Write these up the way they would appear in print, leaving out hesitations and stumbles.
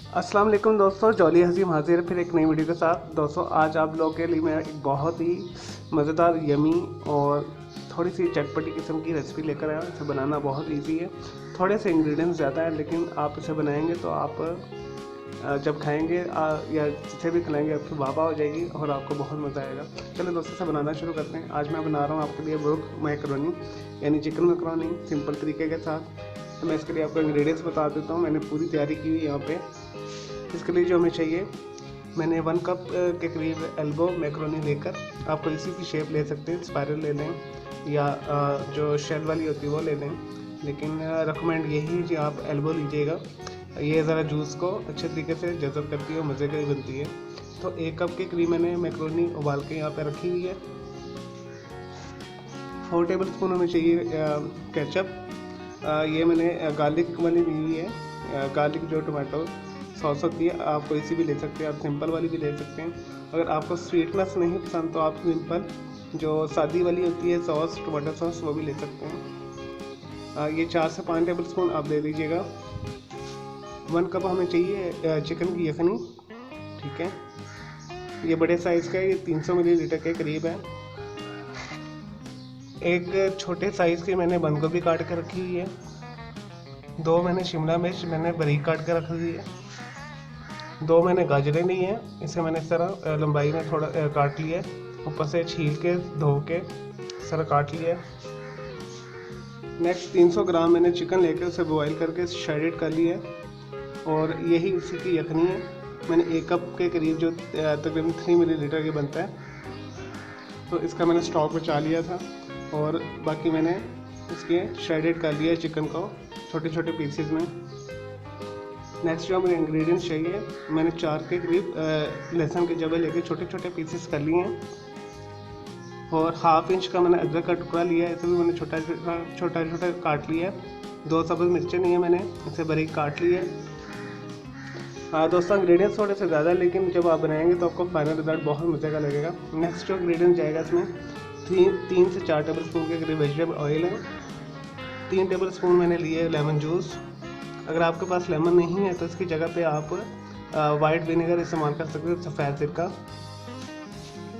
अस्सलाम वालेकुम दोस्तों, जॉली हसीम हाजिर फिर एक नई वीडियो के साथ। दोस्तों आज आप लोगों के लिए मैं एक बहुत ही मज़ेदार यमी और थोड़ी सी चटपटी किस्म की रेसिपी लेकर आया हूँ। इसे बनाना बहुत इजी है, थोड़े से इंग्रेडिएंट्स ज़्यादा हैं, लेकिन आप इसे बनाएंगे तो आप जब खाएंगे या जिसे भी खिलाएंगे आपकी वाह वाह हो जाएगी और आपको बहुत मज़ा आएगा। चलो दोस्तों से बनाना शुरू करते हैं। आज मैं बना रहा हूँ आपके लिए ब्रोक मैकरोनी यानी चिकन मैकरोनी सिंपल तरीके के साथ। तो मैं इसके लिए आपको इंग्रेडिएंट्स बता देता हूँ। मैंने पूरी तैयारी की हुई यहाँ पे। इसके लिए जो हमें चाहिए, मैंने 1 कप के करीब एल्बो मैकरोनी लेकर, आप कोई सी भी शेप ले सकते हैं, स्पायरल ले लें या जो शेल वाली होती है वो ले लें, लेकिन रिकमेंड यही है कि आप एल्बो लीजिएगा। ये ज़रा जूस को अच्छे तरीके से जज़ब करती है और मज़े की बनती है। तो 1 कप के करीब मैंने मैकरोनी उबाल के यहाँ पे रखी हुई है। 4 टेबल स्पून हमें चाहिए केचप। ये मैंने गार्लिक वाली ली हुई है। गार्लिक जो टमाटो सॉस होती है, आप कोई सी भी ले सकते हैं, आप सिंपल वाली भी ले सकते हैं। अगर आपको स्वीटनेस नहीं पसंद तो आप सिंपल जो सादी वाली होती है सॉस, टमाटो सॉस, वो भी ले सकते हैं। ये 4 से 5 टेबल स्पून आप ले लीजिएगा। 1 कप हमें चाहिए चिकन की यखनी, ठीक है। ये बड़े साइज़ का है, ये 300 मिलीलीटर के करीब है। एक छोटे साइज़ की मैंने बंद गोभी काट के रखी हुई है। 2 मैंने शिमला मिर्च मैंने बारीक काट के रखी हुई है। 2 मैंने गाजरें ली हैं, इसे मैंने इस तरह लंबाई में थोड़ा काट लिया है, ऊपर से छील के धो के इस तरह काट लिया है। नेक्स्ट 300 ग्राम मैंने चिकन लेकर उसे बॉईल करके श्रेडेड कर लिया है, और यही उसी की यखनी है। मैंने 1 कप के करीब जो तकरीबन 3 मिलीलीटर के बनता है, तो इसका मैंने स्टॉक बचा लिया था, और बाकी मैंने इसके श्रेडेड कर लिया है चिकन को छोटे छोटे पीसेस में। नेक्स्ट जो हमें इंग्रेडिएंट्स चाहिए, मैंने 4 के करीब लहसुन के जबे लेके छोटे छोटे पीसेस कर लिए हैं, और 1/2 इंच का मैंने अदरक का टुकड़ा लिया है, इसे भी मैंने छोटा छोटा काट लिया है। 2 सब्ज़ मिर्चें नहीं है, मैंने इसे बारीक काट लिया है। हाँ दोस्तों, इंग्रेडिएंट्स थोड़े से ज़्यादा, लेकिन जब आप बनाएंगे तो आपको फाइनल रिजल्ट बहुत मज़े का लगेगा। नेक्स्ट जो इंग्रेडिएंट जाएगा इसमें 3 से 4 टेबल स्पून के करीब वेजिटेबल ऑयल है। 3 टेबल स्पून मैंने लिए लेमन जूस। अगर आपके पास लेमन नहीं है तो इसकी जगह पे आप वाइट विनेगर इस्तेमाल कर सकते हो, सफ़ेद सिरका।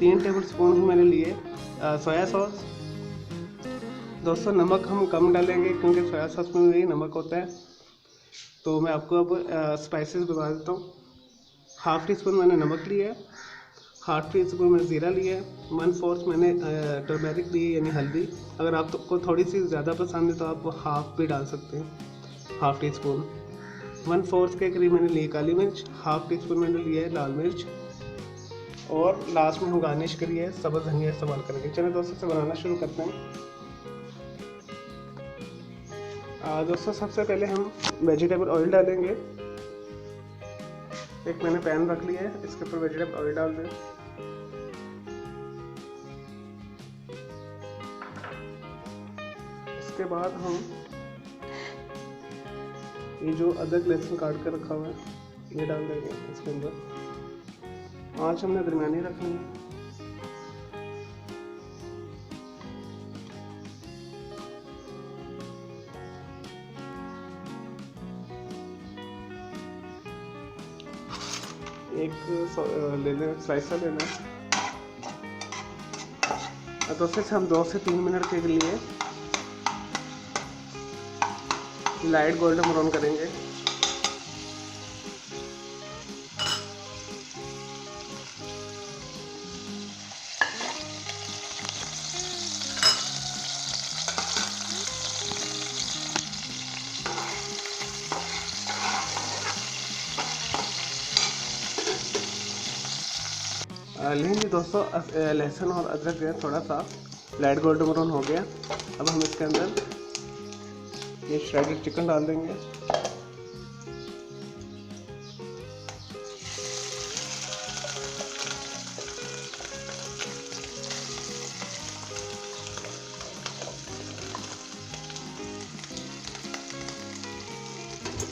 3 टेबल स्पून ही मैंने लिए सोया सॉस। दोस्तों नमक हम कम डालेंगे क्योंकि सोया सॉस में भी नमक होता है। तो मैं आपको अब स्पाइसेस बता देता हूँ। 1/2 टी स्पून मैंने नमक लिया है, 1/2 टी स्पून मैंने ज़ीरा लिया है, 1/4 मैंने टर्मेरिक ली है यानी हल्दी। अगर आपको थोड़ी सी ज़्यादा पसंद है तो आप हाफ़ भी डाल सकते हैं, 1/2 टी स्पून। 1/4 के करीब मैंने लिए काली मिर्च, 1/2 टी स्पून मैंने लिया है लाल मिर्च, और लास्ट में हम गार्निश के लिए सब्ज़ धनिया इस्तेमाल करेंगे। चलिए दोस्तों से बनाना शुरू करते हैं। दोस्तों सबसे पहले हम वेजिटेबल ऑयल डालेंगे। एक मैंने पैन रख लिया है, इसके ऊपर वेजिटेबल ऑयल डाल दें। इसके बाद हम ये जो अदरक लहसुन काट कर रखा हुआ है ये डाल देंगे इसके अंदर। आँच हमने दरमियानी रखनी है। एक ले लेना, स्लाइसर लेना है। तो उससे हम 2 से 3 मिनट के लिए लाइट गोल्डन ब्राउन करेंगे। लेंगे दोस्तों, लहसुन और अदरक जो है थोड़ा सा लाइट गोल्डन ब्राउन हो गया। अब हम इसके अंदर ये श्रेडेड चिकन डाल देंगे।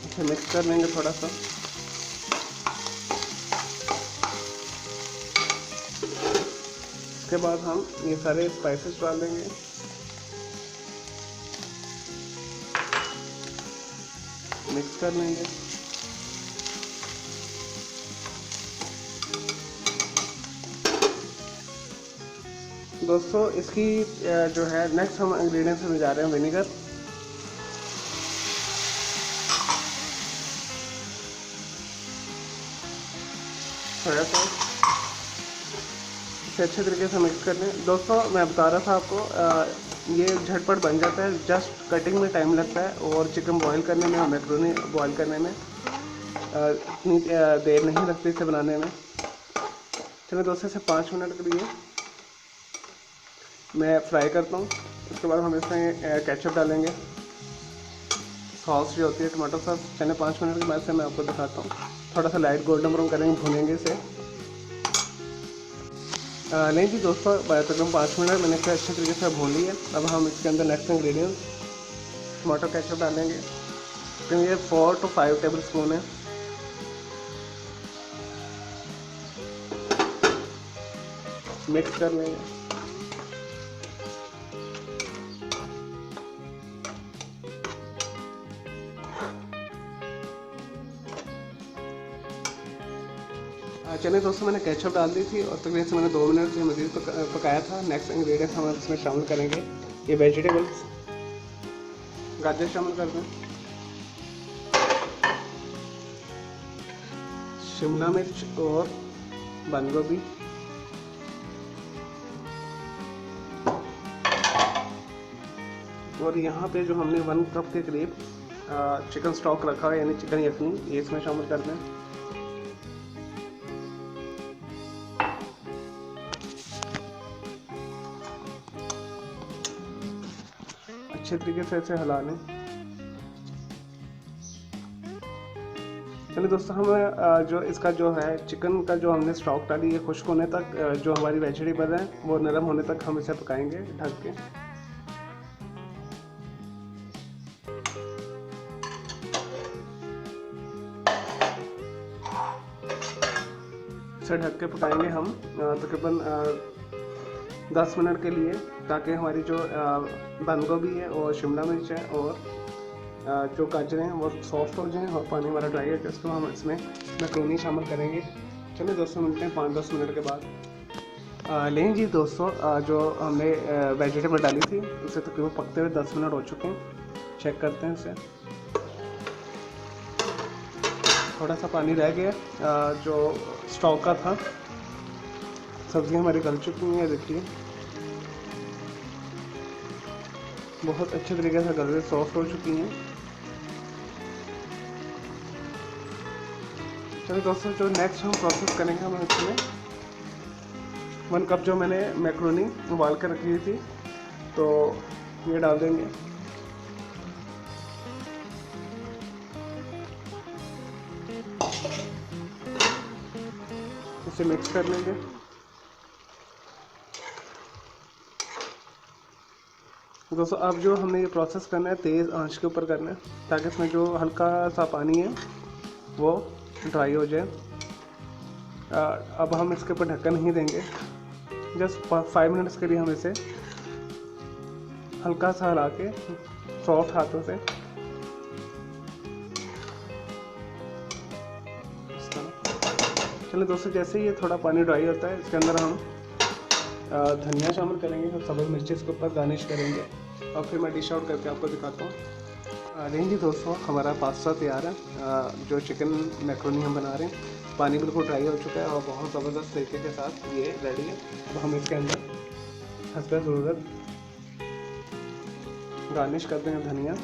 इसे मिक्स कर लेंगे थोड़ा सा। इसके बाद हम ये सारे स्पाइसेस डाल देंगे। मिक्स कर लेंगे। दोस्तों इसकी जो है नेक्स्ट हम इंग्रेडिएंट्स में जा रहे हैं विनेगर। सोया सॉस इसे अच्छे तरीके से मिक्स कर लें। दोस्तों मैं बता रहा था आपको ये झटपट बन जाता है, जस्ट कटिंग में टाइम लगता है और चिकन बॉईल करने में और मैक्रोनी बॉईल करने में इतनी देर नहीं लगती इसे बनाने में। चलिए दोस्तों इसे 5 मिनट के लिए मैं फ्राई करता हूँ। उसके बाद हम इसमें केचप डालेंगे, सॉस जो होती है टमाटो सॉस। चलिए 5 मिनट के बाद से मैं आपको दिखाता हूँ। थोड़ा सा लाइट गोल्डन ब्राउन करेंगे, भूनेंगे इसे। नहीं जी दोस्तों, तकरीबन 5 मिनट मैंने इसे अच्छे तरीके से भून लिया। अब हम इसके अंदर नेक्स्ट इंग्रेडिएंट टमाटो केचप डालेंगे। तो ये 4 to 5 टेबल स्पून है। मिक्स कर लेंगे। चलिए दोस्तों मैंने केचप डाल दी थी और तकरीबन से मैंने 2 मिनट से मज़ीद पकाया था। नेक्स्ट इंग्रेडिएंट हम इसमें शामिल करेंगे ये वेजिटेबल्स। गाजर शामिल कर दें, शिमला मिर्च और बंद गोभी, और यहाँ पे जो हमने 1 कप के करीब चिकन स्टॉक रखा है यानी चिकन यखनी, ये इसमें शामिल कर दें। अच्छे तरीके से इसे हिला लें। चलिए दोस्तों हम जो इसका जो है चिकन का जो हमने स्टॉक डाली है खुश्क होने तक, जो हमारी वेजिटेबल है वो नरम होने तक हम इसे पकाएंगे ढक के। इसे ढक के पकाएंगे हम तकरीबन 10 मिनट के लिए, ताकि हमारी जो बंद गोभी है और शिमला मिर्च है और जो गाजर हैं वो सॉफ्ट हो जाएं और पानी हमारा ड्राई हो जाए। उसके बाद हम इसमें मैक्रोनी शामिल करेंगे। चलिए दोस्तों मिलते हैं 5-10 मिनट के बाद। लेकिन जी दोस्तों जो हमने वेजिटेबल डाली थी उसे तकरीबन पकते हुए 10 मिनट हो चुके हैं। चेक करते हैं इसे। थोड़ा सा पानी रह गया जो स्टॉक का था। सब्जियां हमारी गल चुकी हैं, देखिए बहुत अच्छे तरीके से गल सॉफ्ट हो चुकी हैं। चलिए दोस्तों जो नेक्स्ट हम प्रोसेस करेंगे हम इसमें 1 कप जो मैंने मैक्रोनी उबाल कर रखी थी तो ये डाल देंगे। इसे मिक्स कर लेंगे। दोस्तों अब जो हमने ये प्रोसेस करना है तेज़ आंच के ऊपर करना है, ताकि इसमें जो हल्का सा पानी है वो ड्राई हो जाए। अब हम इसके ऊपर ढक्कन नहीं देंगे, जस्ट 5 मिनट्स के लिए हम इसे हल्का सा हिला के सॉफ्ट हाथों से चलिए दोस्तों जैसे ही ये थोड़ा पानी ड्राई होता है इसके अंदर हम धनिया शामिल करेंगे और सब्ज़ मिर्ची इसके ऊपर गार्निश करेंगे और फिर मैं डिश आउट करके आपको दिखाता हूँ। नहीं जी दोस्तों हमारा पास्ता तैयार है। जो चिकन मैक्रोनी हम बना रहे हैं पानी बिल्कुल ड्राई हो चुका है और बहुत ज़बरदस्त तरीके के साथ ये रेडी है। अब हम इसके अंदर हस्बे ज़रूरत गार्निश कर देंगे धनिया,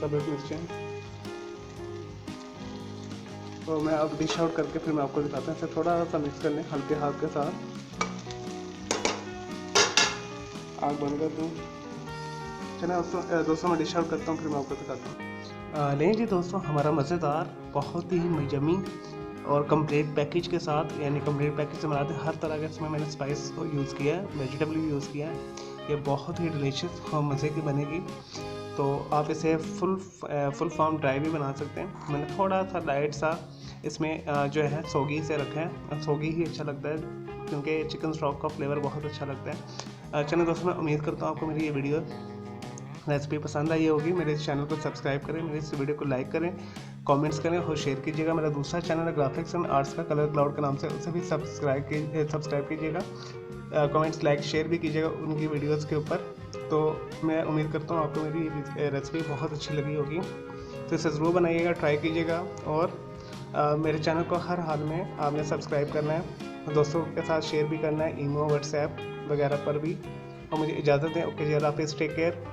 सब्ज़ मिर्चें। तो मैं अब डिश आउट करके फिर मैं आपको दिखाता हूँ। इसे थोड़ा सा मिक्स कर लें हल्के हाथ के साथ। आग बंद कर दूँ। चलिए दोस्तों मैं डिश आउट करता हूँ फिर मैं आपको दिखाता हूँ। नहीं जी दोस्तों हमारा मज़ेदार बहुत ही यमी और कंप्लीट पैकेज के साथ, यानी कंप्लीट पैकेज से बनाते हर तरह का इसमें मैंने स्पाइस को यूज़ किया है, वेजिटेबल भी यूज़ किया है। ये बहुत ही डिलीशियस और मज़े की बनेगी। तो आप इसे फुल फॉर्म ड्राई भी बना सकते हैं। मैंने थोड़ा सा लाइट सा इसमें जो है सोगी से रखा है। सोगी ही अच्छा लगता है क्योंकि चिकन स्टॉक का फ्लेवर बहुत अच्छा लगता है। चलिए दोस्तों मैं उम्मीद करता हूँ आपको मेरी ये वीडियो रेसिपी पसंद आई होगी। मेरे इस चैनल को सब्सक्राइब करें, मेरे इस वीडियो को लाइक करें, कमेंट्स करें और शेयर कीजिएगा। मेरा दूसरा चैनल है ग्राफिक्स एंड आर्ट्स का कलर क्लाउड के नाम से, उसे भी सब्सक्राइब कीजिएगा। कमेंट्स लाइक शेयर भी कीजिएगा उनकी वीडियोस के ऊपर। तो मैं उम्मीद करता हूँ आपको मेरी रेसिपी बहुत अच्छी लगी होगी। तो इसे ज़रूर बनाइएगा, ट्राई कीजिएगा और मेरे चैनल को हर हाल में आपने सब्सक्राइब करना है, दोस्तों के साथ शेयर भी करना है, ईमो व्हाट्सएप वगैरह पर भी। और मुझे इजाज़त दें। ओके जी, अल्लाह हाफिज़, टेक केयर।